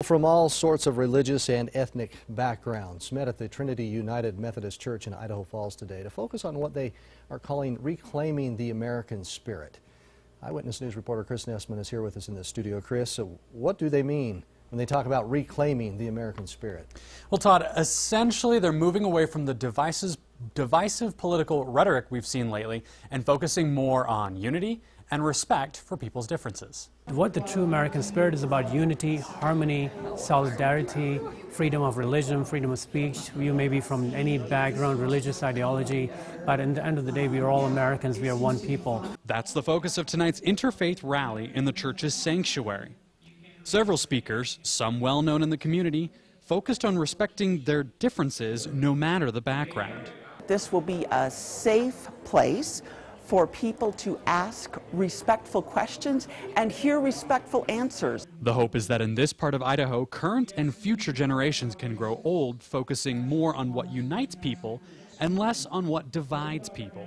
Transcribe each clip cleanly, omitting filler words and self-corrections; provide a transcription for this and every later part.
From all sorts of religious and ethnic backgrounds met at the Trinity United Methodist Church in Idaho Falls today to focus on what they are calling reclaiming the American spirit. Eyewitness News reporter Chris Nestman is here with us in the studio. Chris, so what do they mean when they talk about reclaiming the American spirit? Well, Todd, essentially they're moving away from the divisive political rhetoric we've seen lately and focusing more on unity and respect for people's differences. What the true American spirit is about: unity, harmony, solidarity, freedom of religion, freedom of speech. You may be from any background, religious ideology, but at the end of the day, we are all Americans. We are one people. That's the focus of tonight's Interfaith Rally in the church's sanctuary. Several speakers, some well known in the community, focused on respecting their differences no matter the background. This will be a safe place for people to ask respectful questions and hear respectful answers. The hope is that in this part of Idaho, current and future generations can grow old, focusing more on what unites people and less on what divides people.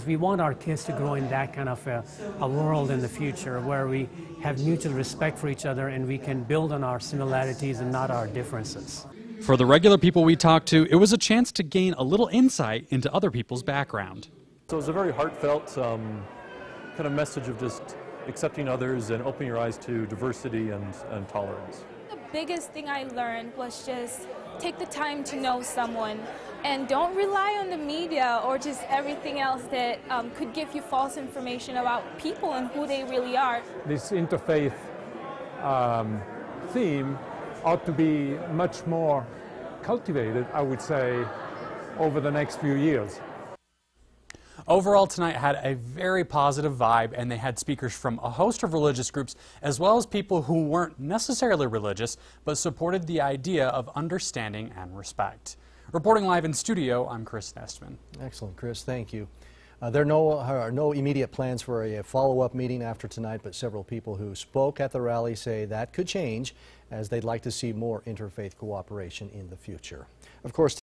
We want our kids to grow in that kind of a world in the future where we have mutual respect for each other and we can build on our similarities and not our differences. For the regular people we talked to, it was a chance to gain a little insight into other people's background. So it was a very heartfelt kind of message of just accepting others and opening your eyes to diversity and tolerance. The biggest thing I learned was just take the time to know someone and don't rely on the media or just everything else that could give you false information about people and who they really are. This interfaith theme ought to be much more cultivated, I would say, over the next few years. Overall, tonight had a very positive vibe, and they had speakers from a host of religious groups as well as people who weren't necessarily religious but supported the idea of understanding and respect. Reporting live in studio, I'm Chris Nestman. Excellent, Chris. Thank you. There are no immediate plans for a follow-up meeting after tonight, but several people who spoke at the rally say that could change as they'd like to see more interfaith cooperation in the future. Of course,